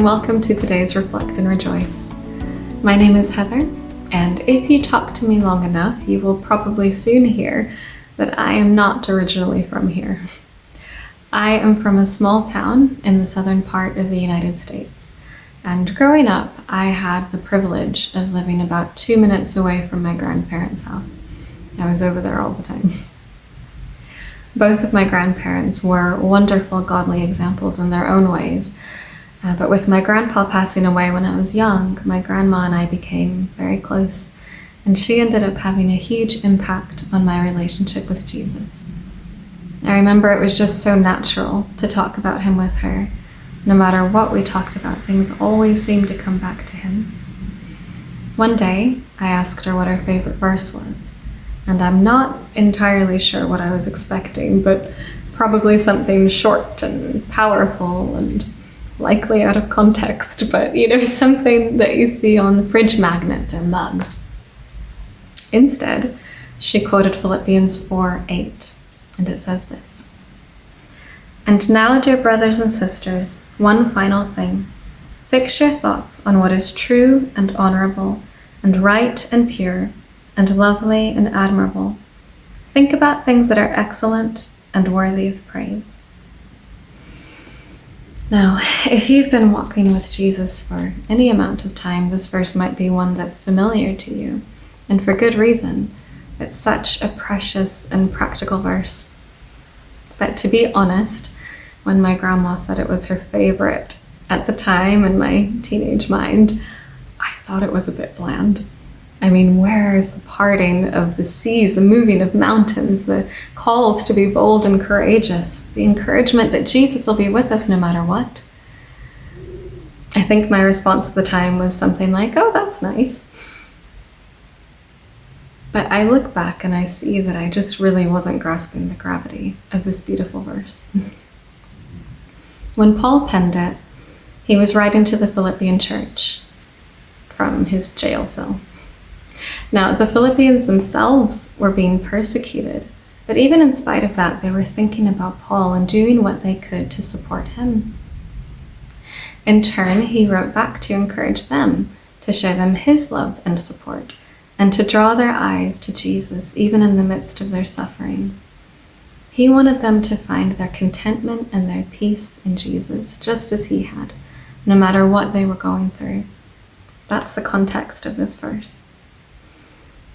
welcome to today's Reflect and Rejoice. My name is Heather, and if you talk to me long enough, you will probably soon hear that I am not originally from here. I am from a small town in the southern part of the United States, and growing up, I had the privilege of living about 2 minutes away from my grandparents' house. I was over there all the time. Both of my grandparents were wonderful, godly examples in their own ways. But with my grandpa passing away when I was young, my grandma and I became very close, and she ended up having a huge impact on my relationship with Jesus. I remember it was just so natural to talk about him with her. No matter what we talked about, things always seemed to come back to him. One day, I asked her what her favorite verse was, and I'm not entirely sure what I was expecting, but probably something short and powerful and likely out of context, but something that you see on fridge magnets or mugs. Instead, she quoted Philippians 4:8, and it says this: "And now, dear brothers and sisters, one final thing. Fix your thoughts on what is true and honorable and right and pure and lovely and admirable. Think about things that are excellent and worthy of praise." Now, if you've been walking with Jesus for any amount of time, this verse might be one that's familiar to you, and for good reason. It's such a precious and practical verse. But to be honest, when my grandma said it was her favorite at the time in my teenage mind, I thought it was a bit bland. I mean, where is the parting of the seas, the moving of mountains, the calls to be bold and courageous, the encouragement that Jesus will be with us no matter what? I think my response at the time was something like, "Oh, that's nice." But I look back and I see that I just really wasn't grasping the gravity of this beautiful verse. When Paul penned it, he was writing to the Philippian church from his jail cell. Now, the Philippians themselves were being persecuted, but even in spite of that, they were thinking about Paul and doing what they could to support him. In turn, he wrote back to encourage them, to show them his love and support, and to draw their eyes to Jesus, even in the midst of their suffering. He wanted them to find their contentment and their peace in Jesus, just as he had, no matter what they were going through. That's the context of this verse.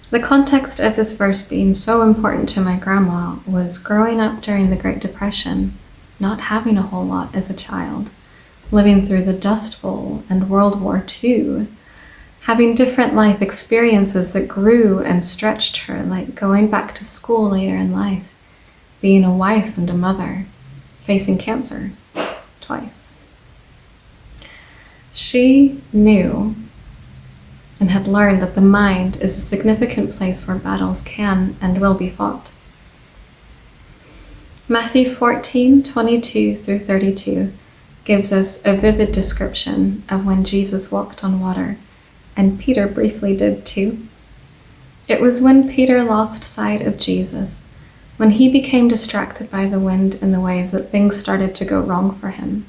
The context of this verse being so important to my grandma was growing up during the Great Depression, not having a whole lot as a child, living through the Dust Bowl and World War II, having different life experiences that grew and stretched her, like going back to school later in life, being a wife and a mother, facing cancer twice. She knew and had learned that the mind is a significant place where battles can and will be fought. Matthew 14:22 through 32 gives us a vivid description of when Jesus walked on water, and Peter briefly did too. It was when Peter lost sight of Jesus, when he became distracted by the wind and the waves, that things started to go wrong for him.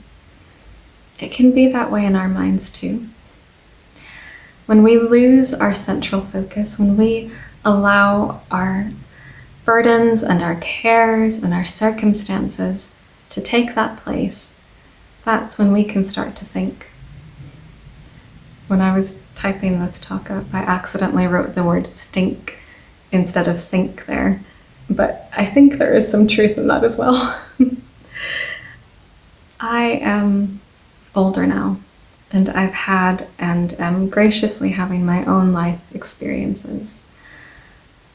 It can be that way in our minds too. When we lose our central focus, when we allow our burdens and our cares and our circumstances to take that place, that's when we can start to sink. When I was typing this talk up, I accidentally wrote the word stink instead of sink there, but I think there is some truth in that as well. I am older now, and I've had and am graciously having my own life experiences.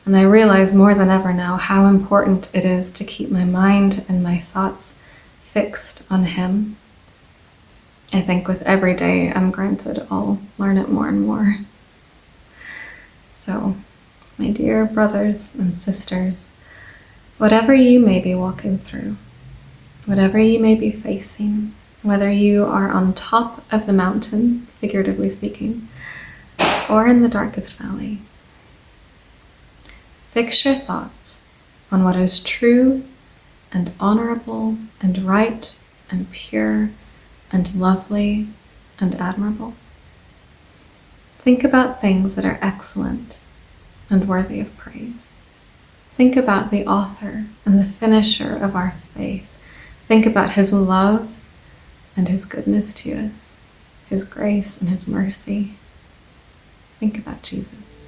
And I realize more than ever now how important it is to keep my mind and my thoughts fixed on him. I think with every day I'm granted, I'll learn it more and more. So, my dear brothers and sisters, whatever you may be walking through, whatever you may be facing, whether you are on top of the mountain, figuratively speaking, or in the darkest valley, fix your thoughts on what is true and honorable and right and pure and lovely and admirable. Think about things that are excellent and worthy of praise. Think about the author and the finisher of our faith. Think about his love and his goodness to us, his grace and his mercy. Think about Jesus.